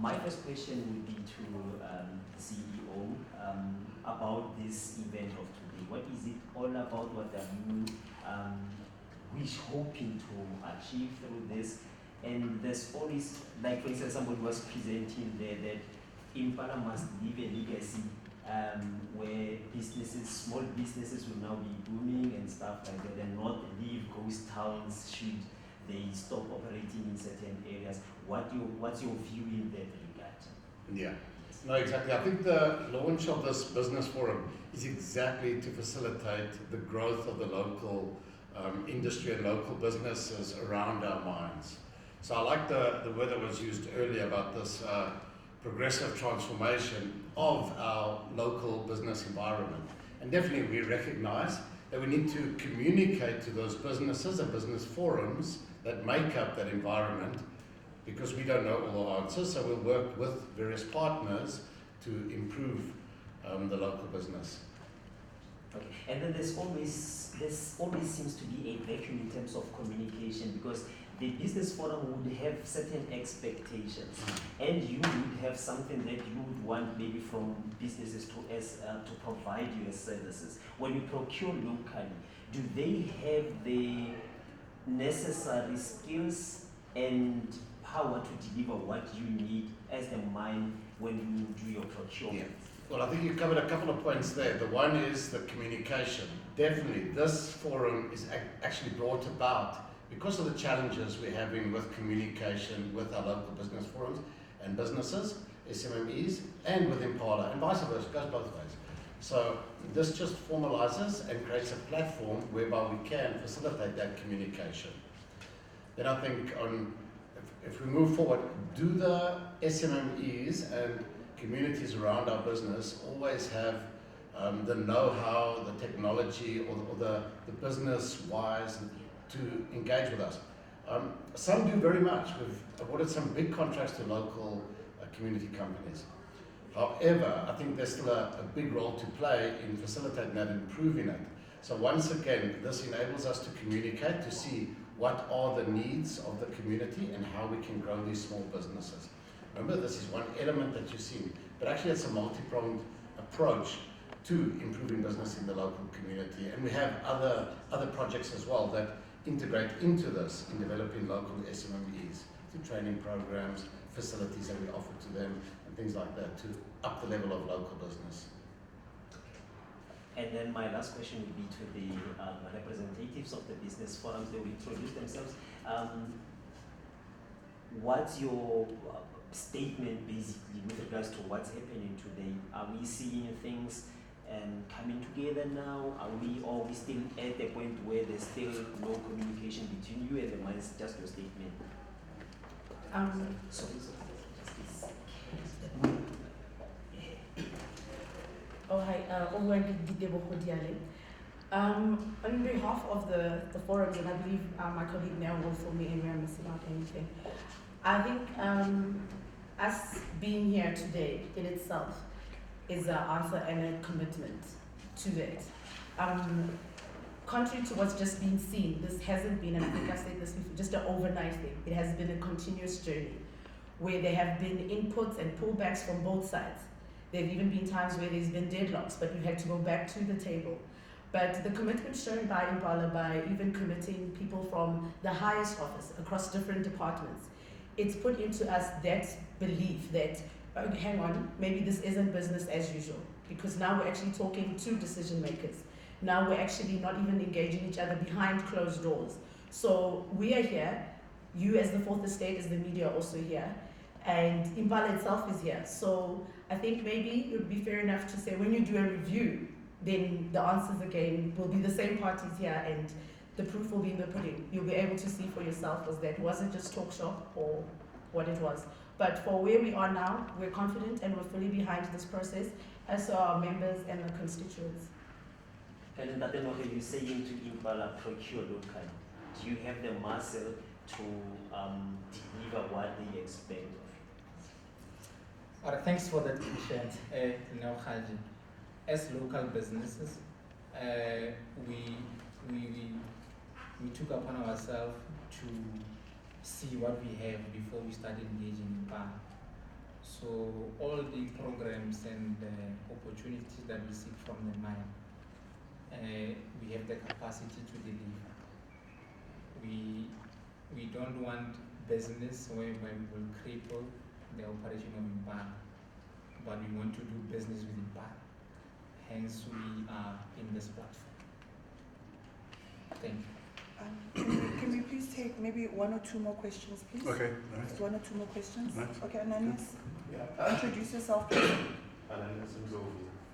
My first question would be to the CEO about this event of today. What is it all about? What are you hoping to achieve through this? And there's always, like for instance, somebody was presenting there that Impala must leave a legacy where businesses, small businesses will now be booming and stuff like that, and not leave ghost towns should they stop operating in certain areas. What's your view in that regard? Yeah, no, exactly. I think the launch of this business forum is exactly to facilitate the growth of the local industry and local businesses around our mines. So I like the word that was used earlier about this progressive transformation of our local business environment. And definitely we recognize that we need to communicate to those businesses and business forums that make up that environment, because we don't know all the answers, so we'll work with various partners to improve the local business. Okay, and then there's always seems to be a vacuum in terms of communication, because the business forum would have certain expectations, and you would have something that you would want maybe from businesses to provide you as services. When you procure locally, do they have the necessary skills and power to deliver what you need as the mine when you do your procurement? Yeah. Well, I think you covered a couple of points there. The one is the communication. Definitely, this forum is actually brought about because of the challenges we're having with communication with our local business forums and businesses, SMMEs, and with Impala, and vice versa, it goes both ways. So this just formalizes and creates a platform whereby we can facilitate that communication. Then I think if we move forward, do the SMMEs and communities around our business always have the know-how, the technology, or the business-wise to engage with us? Some do very much. We've awarded some big contracts to local community companies. However, I think there's still a big role to play in facilitating that and improving it. So once again, this enables us to communicate, to see what are the needs of the community and how we can grow these small businesses. Remember, this is one element that you've seen, but actually it's a multi-pronged approach to improving business in the local community. And we have other projects as well that integrate into this in developing local SMMEs through training programs, facilities that we offer to them, and things like that to up the level of local business. And then my last question would be to the representatives of the business forums. They will introduce themselves. What's your statement basically with regards to what's happening today? Are we seeing things coming together now? Are we still at the point where there's still no communication between you and the mines? Just your statement. Oh, hi. On behalf of the forums, and I believe my colleague now will fill me in where I'm missing out anything, I think us being here today in itself is an answer and a commitment to it. Contrary to what's just been seen, this hasn't been, and I think I said this before, just an overnight thing. It has been a continuous journey where there have been inputs and pullbacks from both sides. There have even been times where there's been deadlocks, but we've had to go back to the table. But the commitment shown by Impala, by even committing people from the highest office across different departments, it's put into us that belief that, oh, hang on, maybe this isn't business as usual, because now we're actually talking to decision makers. Now we're actually not even engaging each other behind closed doors. So we are here, you as the fourth estate, as the media, are also here, and Impala itself is here. So I think maybe it would be fair enough to say when you do a review, then the answers again will be the same parties here, and the proof will be in the pudding. You'll be able to see for yourself was it just talk shop or what it was. But for where we are now, we're confident and we're fully behind this process, as are our members and the constituents. And what are you saying to Impala procure locally? Do you have the muscle to deliver what they expect? All right, thanks for that question. As local businesses, we took upon ourselves to see what we have before we started engaging in Impala. So all the programs and opportunities that we seek from the mine, we have the capacity to deliver. We don't want business whereby we will cripple the operation of Impala, but we want to do business with Impala. Hence, we are in this platform. Thank you. Can we please take maybe one or two more questions, please? Okay. Just one or two more questions. Right. Okay, Ananias, Yeah. introduce yourself, please. Ananias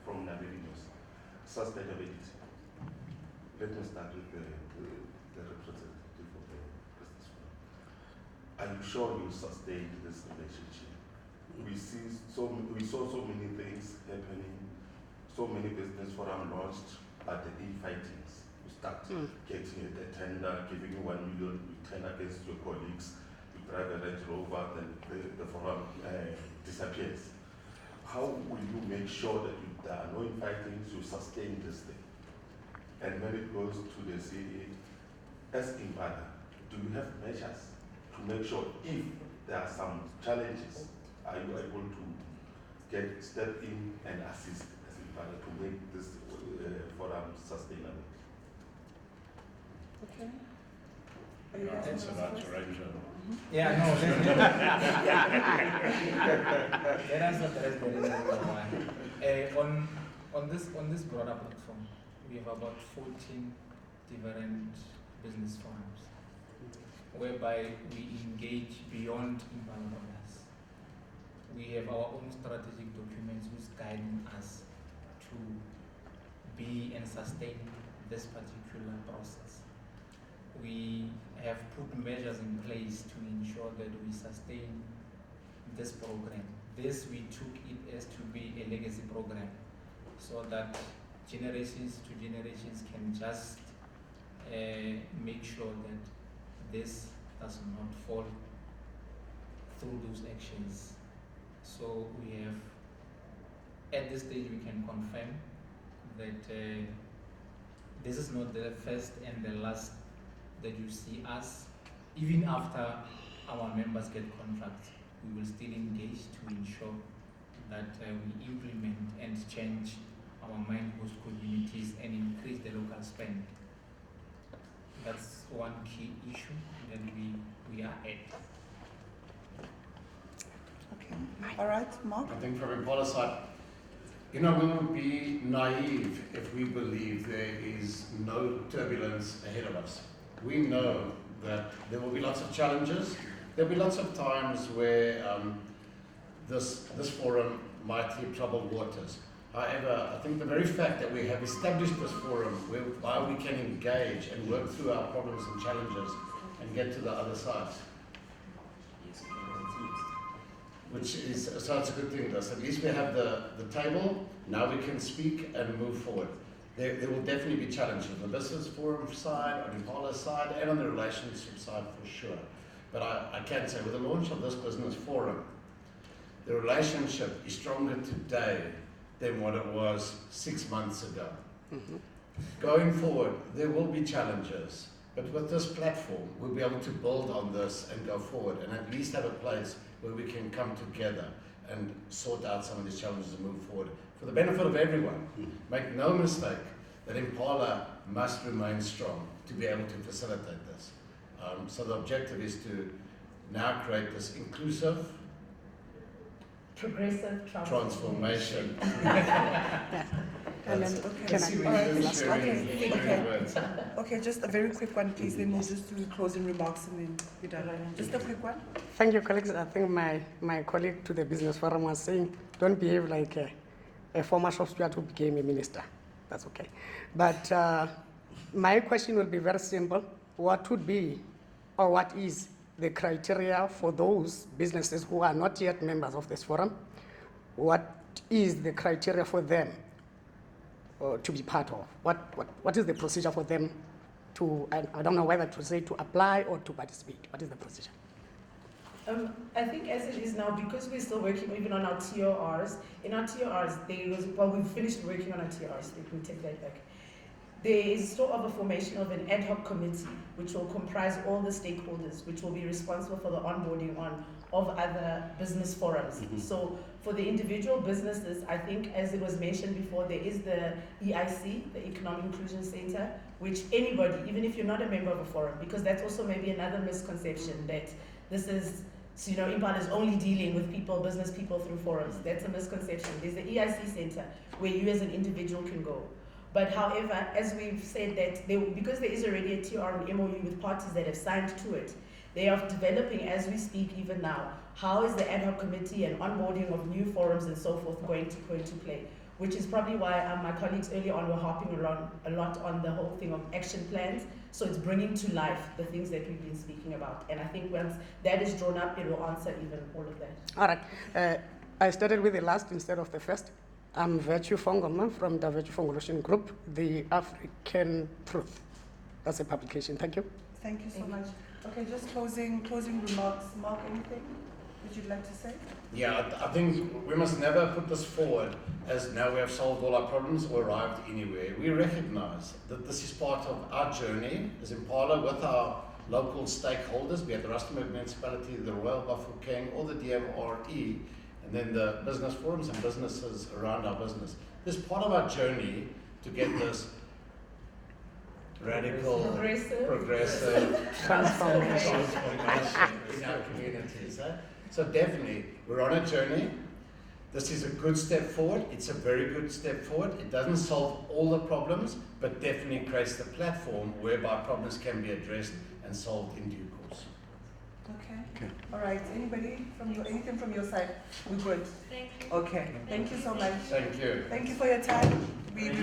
from Navigations. Sustainability. Let me start with the representative of the business forum. Are you sure you sustained this relationship? We saw so many things happening, so many business forum launched at the e-fightings. You start getting a tender, giving you 1 million, you turn against your colleagues, you drive a Range Rover, then the forum disappears. How will you make sure that there are no fightings, you sustain this thing? And when it goes to the CA, as Impala, do you have measures to make sure if there are some challenges, are you able to step in and assist as Impala to make this forum sustainable? Okay. Are you guys That's gonna about answer to first? range over. Yeah, no, let us address the reason why. On this broader platform, we have about 14 different business forums whereby we engage beyond Impala orders. We have our own strategic documents which guiding us to be and sustain this particular process. We have put measures in place to ensure that we sustain this program. This we took it as to be a legacy program so that generations to generations can just make sure that this does not fall through those actions. So we have, at this stage we can confirm that this is not the first and the last that you see us. Even after our members get contracts, we will still engage to ensure that we implement and change our mine host communities and increase the local spend. That's one key issue that we are at. Okay. All right, Mark. I think from Impala side, we would be naive if we believe there is no turbulence ahead of us. We know that there will be lots of challenges. There will be lots of times where this forum might hit troubled waters. However, I think the very fact that we have established this forum whereby we can engage and work through our problems and challenges and get to the other side, which is, so it's a good thing. At least we have the table, now we can speak and move forward. There will definitely be challenges on the business forum side, on Impala's side, and on the relationship side for sure. But I can say with the launch of this business forum, the relationship is stronger today than what it was 6 months ago. Going forward, there will be challenges, but with this platform, we'll be able to build on this and go forward and at least have a place where we can come together and sort out some of these challenges and move forward for the benefit of everyone. Make no mistake that Impala must remain strong to be able to facilitate this. So the objective is to now create this inclusive Progressive transformation. And then, okay. All right. Okay, just a very quick one, please. Then we'll just do closing remarks and then be done. Just a quick one. Thank you, colleagues. I think my colleague to the business forum was saying, don't behave like a former shop steward who became a minister. That's okay. But my question will be very simple. What would be, or what is the criteria for those businesses who are not yet members of this forum? What is the criteria for them to be part of? What is the procedure for them to, I don't know whether to say to apply or to participate? What is the procedure? I think as it is now, because we're still working even on our TORs, in our TORs, we've finished working on our TORs, let me take that back. There is sort of a formation of an ad hoc committee, which will comprise all the stakeholders, which will be responsible for the onboarding on of other business forums. So for the individual businesses, I think as it was mentioned before, there is the EIC, the Economic Inclusion Center, which anybody, even if you're not a member of a forum, because that's also maybe another misconception that this is, so, you know, Impala is only dealing with people, business people through forums. That's a misconception. There's the EIC Center where you as an individual can go. But however, as we've said that, because there is already a TR and MOU with parties that have signed to it, they are developing as we speak even now, how is the ad hoc committee and onboarding of new forums and so forth going to go into play? Which is probably why my colleagues earlier on were harping around a lot on the whole thing of action plans. So it's bringing to life the things that we've been speaking about. And I think once that is drawn up, it will answer even all of that. All right. I started with the last instead of the first. I'm Virtue Fongoma from the Virtue Fongolation Group, the African Truth. That's a publication. Thank you. Thank you so much. Okay, just closing remarks. Mark, anything that you'd like to say? Yeah, I think we must never put this forward as now we have solved all our problems or arrived anywhere. We recognize that this is part of our journey as Impala with our local stakeholders, be it the Rustenburg Municipality, the Royal Bafokeng, or the DMRE, and then the business forums and businesses around our business. This is part of our journey to get this radical, progressive transformation in our communities. So definitely, we're on a journey. This is a good step forward. It's a very good step forward. It doesn't solve all the problems, but definitely creates the platform whereby problems can be addressed and solved in due course. Okay. All right. Anybody anything from your side? We're good. Thank you. Okay. Thank you so much. Thank you. Thank you for your time. We